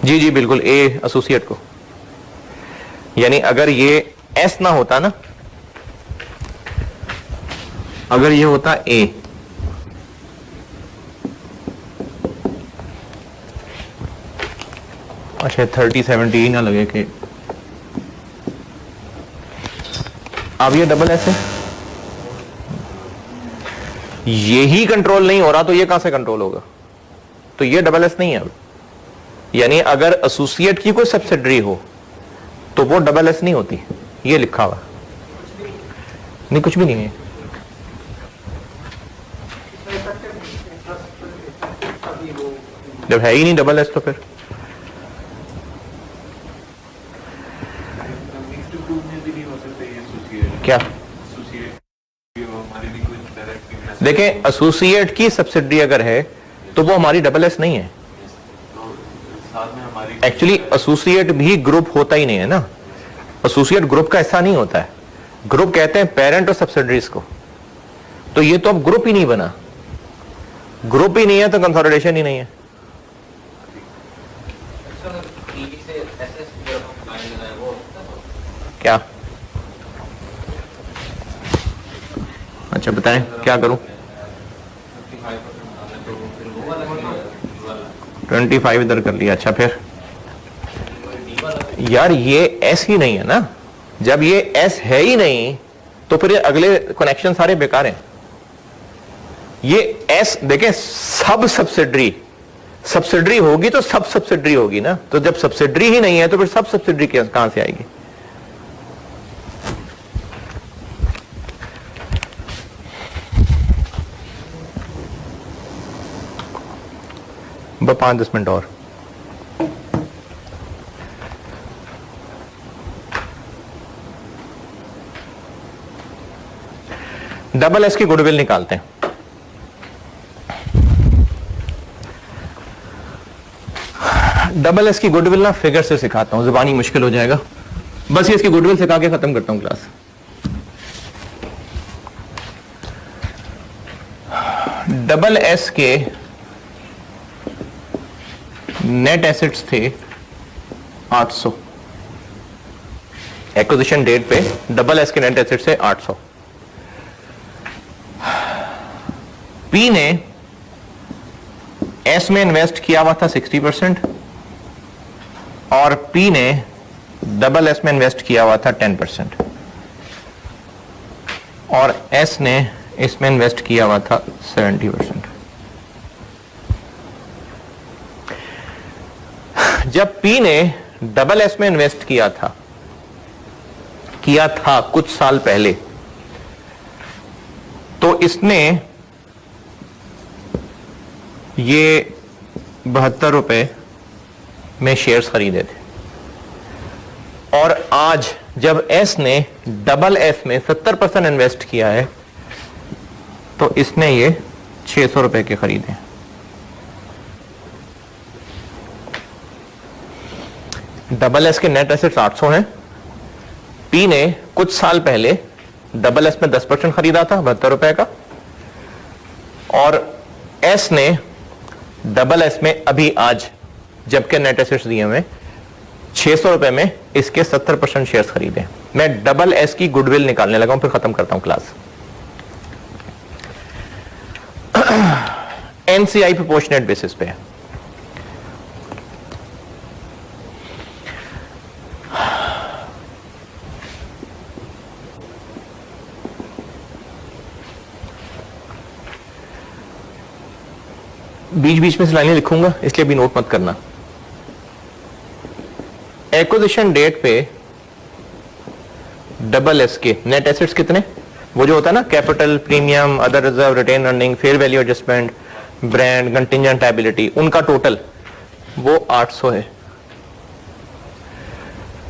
जी जी बिल्कुल, ए एसोसिएट को, यानी अगर ये एस ना होता ना, अगर ये होता ए, अच्छा 30-70 ना लगे कि अब ये डबल एस है, यही कंट्रोल नहीं हो रहा तो ये कहां से कंट्रोल होगा? तो ये डबल एस नहीं है अब। यानी अगर एसोसिएट की कोई सब्सिडरी हो तो वो डबल एस नहीं होती, ये लिखा हुआ नहीं, कुछ भी नहीं है। जब है ही नहीं डबल एस तो फिर क्या? देखें, एसोसिएट की सब्सिडरी अगर है तो वो हमारी डबल एस नहीं है। एक्चुअली एसोसिएट भी ग्रुप होता ही नहीं है ना, एसोसिएट ग्रुप का हिस्सा नहीं होता है। ग्रुप कहते हैं पेरेंट और सब्सिडरीज को, तो ये तो अब ग्रुप ही नहीं बना। ग्रुप ही नहीं है तो कंसोलिडेशन ही नहीं है। क्या? अच्छा बताएं क्या करूं? 25 इधर कर लिया। अच्छा फिर यार ये एस ही नहीं है ना, जब ये एस है ही नहीं तो फिर ये अगले कनेक्शन सारे बेकार हैं। ये एस देखें, सब सब्सिडरी होगी तो सब सब्सिडरी होगी ना, तो जब सब्सिडरी ही नहीं है तो फिर सब सब्सिडरी कहां से आएगी? बस 5-10 मिनट और। डबल एस की गुडविल निकालते हैं। डबल एस की गुडविल ना फिगर से सिखाता हूं, जुबानी मुश्किल हो जाएगा, बस ये इसकी गुडविल सिखा के खत्म करता हूं क्लास। डबल एस के नेट एसेट्स थे 800, एक्विजिशन डेट पे डबल एस के नेट एसेट्स थे 800। पी ने एस में इन्वेस्ट किया हुआ था 60% और पी ने डबल एस में इन्वेस्ट किया हुआ था 10% और एस ने इसमें इन्वेस्ट किया हुआ था 70%। जब पी ने डबल एस में इन्वेस्ट किया था कुछ साल पहले, तो इसने ये 72 रुपए में शेयर्स खरीदे थे और आज जब एस ने डबल एस में 70% इन्वेस्ट किया है तो इसने ये 600 रुपए के खरीदे। डबल एस के नेट एसेट्स 800 हैं। पी ने कुछ साल पहले डबल एस में 10% खरीदा था 72 रुपए का और एस ने डबल एस में अभी आज जबकि नेट एसेट्स दिए हुए 600 रुपए में इसके 70% शेयर्स खरीदे। मैं डबल एस की गुडविल निकालने लगा हूं, फिर खत्म करता हूं क्लास। एनसीआई प्रोपोर्शनेट बेसिस पे है। बीच बीच में से लाइनें लिखूंगा, इसलिए भी नोट मत करना। एक्विजिशन डेट पे डबल एस के नेट एसेट्स कितने, वो जो होता है ना capital, premium, other reserve, retained earning, fair value adjustment, brand, contingent liability, उनका टोटल वो 800 है।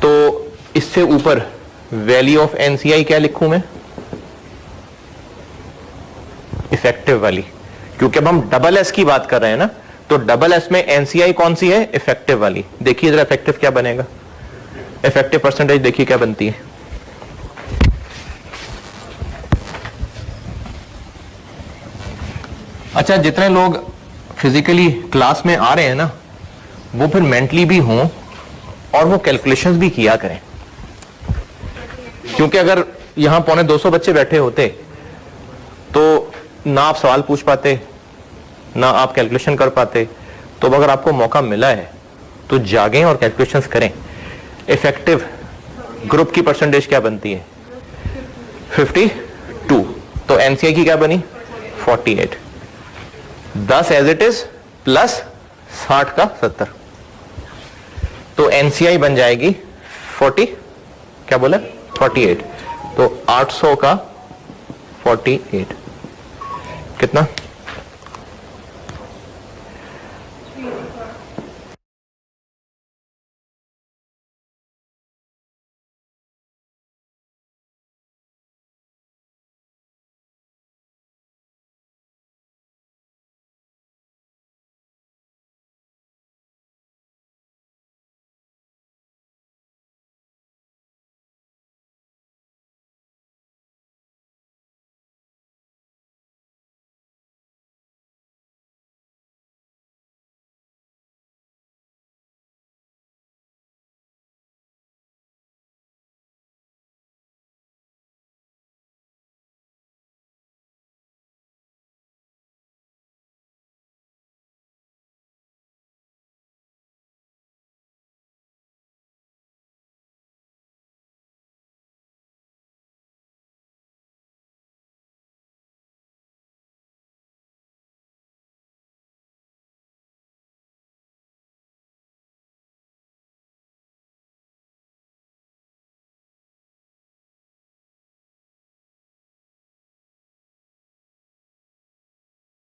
तो इससे ऊपर वैल्यू ऑफ एनसीआई क्या लिखूं मैं, इफेक्टिव वाली, क्योंकि अब हम डबल एस की बात कर रहे हैं ना, तो डबल एस में एनसीआई कौन सी है, इफेक्टिव वाली। देखिए जरा इफेक्टिव क्या बनेगा, इफेक्टिव परसेंटेज देखिए क्या बनती है। अच्छा, जितने लोग फिजिकली क्लास में आ रहे हैं ना, वो फिर मेंटली भी हों और वो कैलकुलेशंस भी किया करें, क्योंकि अगर यहां 125 बच्चे बैठे होते तो ना आप सवाल पूछ पाते, ना आप कैलकुलेशन कर पाते। तो अगर आपको मौका मिला है तो जागें और कैलकुलेशंस करें। इफेक्टिव ग्रुप की परसेंटेज क्या बनती है, 52। तो एनसीआई की क्या बनी, 48। 10 एज इट इज प्लस 60 का 70, तो एनसीआई बन जाएगी 40, क्या बोला 48। तो 800 का 48 कितना,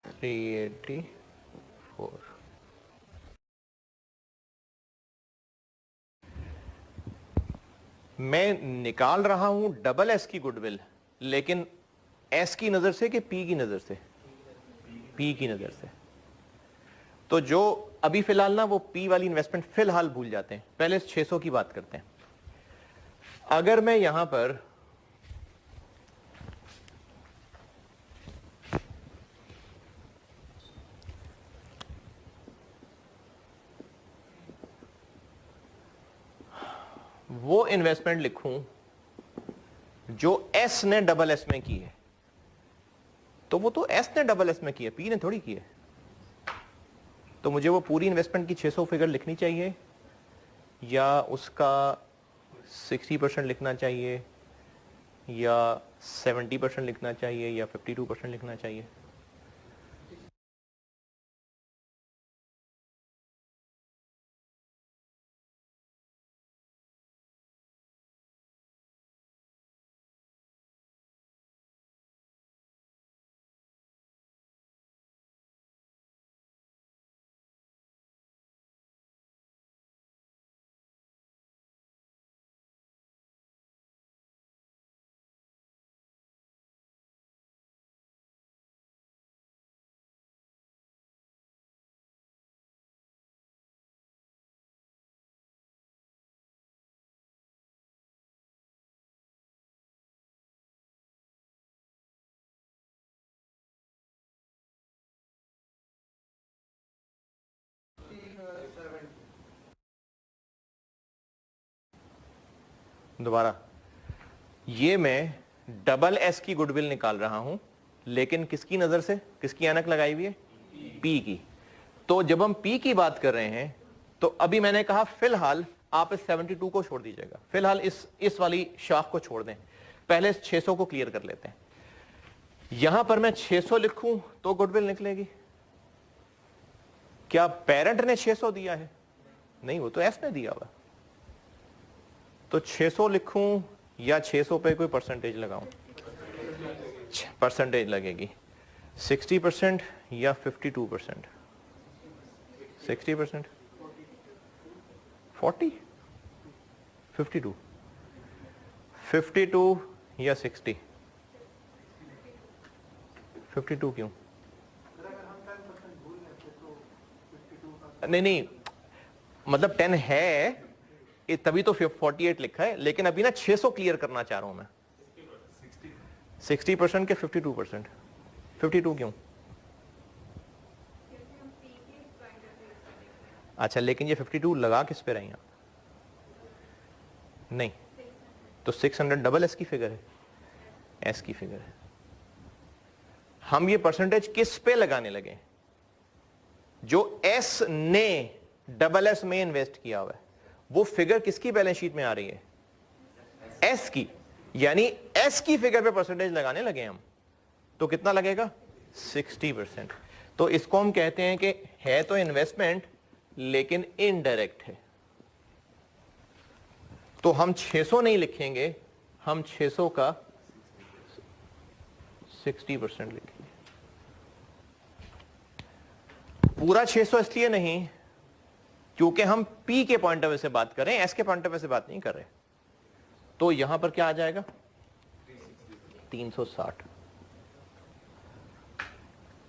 $384। मैं निकाल रहा हूं डबल एस की गुडविल, लेकिन एस की नजर से कि पी की नजर से, पी की नजर से। तो जो अभी फिलहाल ना वो पी वाली इन्वेस्टमेंट फिलहाल भूल जाते हैं, पहले 600 की बात करते हैं। अगर मैं यहां पर वो इन्वेस्टमेंट लिखूं जो एस ने डबल एस में की है, तो वो तो एस ने डबल एस में की है, पी ने थोड़ी की है। तो मुझे वो पूरी इन्वेस्टमेंट की 600 फिगर लिखनी चाहिए, या उसका 60% लिखना चाहिए, या 70% लिखना चाहिए, या 52% लिखना चाहिए। दोबारा, ये मैं डबल एस की गुडविल निकाल रहा हूं, लेकिन किसकी नजर से, किसकी ऐनक लगाई हुई है, पी की। तो जब हम पी की बात कर रहे हैं तो अभी मैंने कहा फिलहाल आप इस 72 को छोड़ दीजिएगा, फिलहाल इस वाली शाख को छोड़ दें, पहले इस 600 को क्लियर कर लेते हैं। यहां पर मैं 600 लिखूं तो गुडविल निकलेगी। क्या पेरेंट ने 600 दिया है? नहीं, वो तो एस ने दिया हुआ। तो 600 लिखूं या 600 पे कोई परसेंटेज लगाऊं? परसेंटेज लगेगी 60% या 52%? 60%, 40, 52, 52 या 60? 52 क्यों? नहीं, मतलब 10 है तभी तो 48 लिखा है, लेकिन अभी ना 600 क्लियर करना चाह रहा हूं मैं। 60% के 52%? 52 क्यों? अच्छा, लेकिन ये 52 लगा किस पे रहे हैं आप? नहीं, तो 600 डबल एस की फिगर है, एस की फिगर है। हम ये परसेंटेज किस पे लगाने लगे? जो एस ने डबल एस में इन्वेस्ट किया हुआ है, वो फिगर किसकी बैलेंस शीट में आ रही है? एस की। यानी एस की फिगर पे परसेंटेज लगाने लगे हम, तो कितना लगेगा? 60%। तो इसको हम कहते हैं कि है तो इन्वेस्टमेंट लेकिन इनडायरेक्ट है। तो हम 600 नहीं लिखेंगे, हम 600 का 60% लिखेंगे। पूरा 600 इसलिए नहीं क्योंकि हम पी के पॉइंट ऑफ व्यू से बात कर रहे हैं, एस के पॉइंट ऑफ व्यू से बात नहीं कर रहे। तो यहां पर क्या आ जाएगा? 360।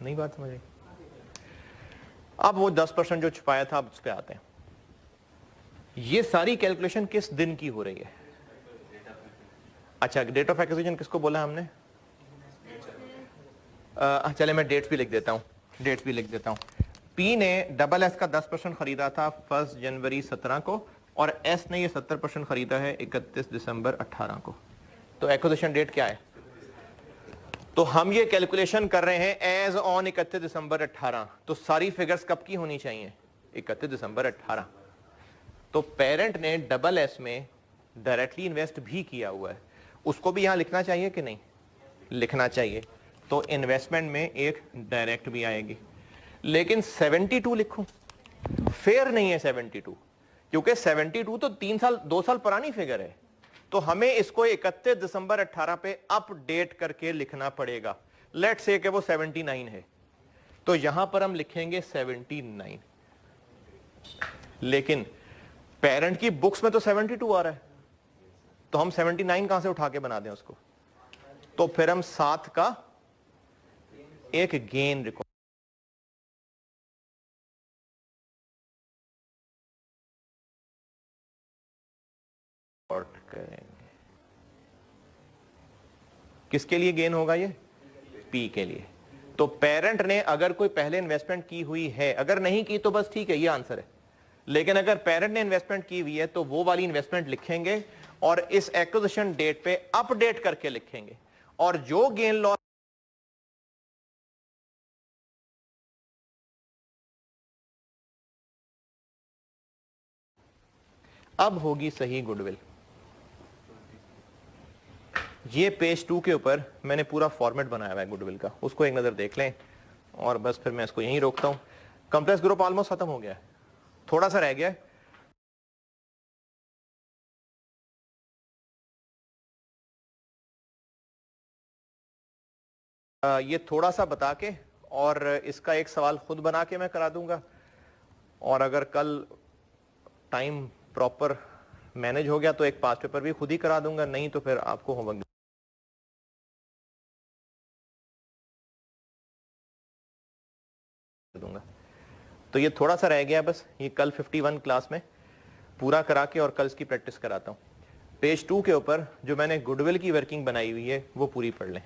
नहीं बात समझ आई? अब वो 10% जो छुपाया था, अब उस पर आते हैं। ये सारी कैलकुलेशन किस दिन की हो रही है? अच्छा, डेट ऑफ एक्विजिशन किसको बोला हमने? चले मैं डेट्स भी लिख देता हूं। पी ने डबल एस का 10% खरीदा था 1 जनवरी 17 को, और एस ने ये 70% खरीदा है 31 दिसंबर 18 को। तो एक्विजिशन डेट क्या है? तो हम ये कैलकुलेशन कर रहे हैं एज ऑन 31 दिसंबर 18। तो सारी फिगर्स कब की होनी चाहिए? 31 दिसंबर 18। तो पेरेंट ने डबल एस में डायरेक्टली इन्वेस्ट भी किया हुआ है, उसको भी यहां लिखना चाहिए कि नहीं? लिखना चाहिए। तो इन्वेस्टमेंट में एक डायरेक्ट भी आएगी, लेकिन 72 लिखूं? फेयर नहीं है 72, क्योंकि 72 तो 2 साल पुरानी फिगर है। तो हमें इसको 31 दिसंबर 18 पे अपडेट करके लिखना पड़ेगा। लेट्स से कि वो 79 है, तो यहां पर हम लिखेंगे 79। लेकिन पेरेंट की बुक्स में तो 72 आ रहा है, तो हम 79 कहां से उठा के बना दें उसको? तो फिर हम साथ का एक गेन रिकॉर्ड करेंगे। किसके लिए गेन होगा ये? पी के लिए। तो पेरेंट ने अगर कोई पहले इन्वेस्टमेंट की हुई है, अगर नहीं की तो बस ठीक है, ये आंसर है। लेकिन अगर पेरेंट ने इन्वेस्टमेंट की हुई है तो वो वाली इन्वेस्टमेंट लिखेंगे और इस एक्विजिशन डेट पे अपडेट करके लिखेंगे, और जो गेन लॉस अब होगी सही गुडविल। ये पेज 2 के ऊपर मैंने पूरा फॉर्मेट बनाया हुआ है गुडविल का, उसको एक नजर देख लें और बस फिर मैं इसको यहीं रोकता हूं। कंप्लेक्स ग्रुप ऑलमोस्ट खत्म हो गया है, थोड़ा सा रह गया है। ये थोड़ा सा बता के और इसका एक सवाल खुद बना के मैं करा दूंगा, और अगर कल टाइम प्रॉपर मैनेज हो गया तो एक पास्ट पेपर भी खुद ही करा दूंगा, नहीं तो फिर आपको होमवर्क दूंगा। तो ये थोड़ा सा रह गया बस, ये कल 51 क्लास में पूरा करा के और कल इसकी प्रैक्टिस कराता हूं। पेज 2 के ऊपर जो मैंने गुडविल की वर्किंग बनाई हुई है वो पूरी पढ़ लें।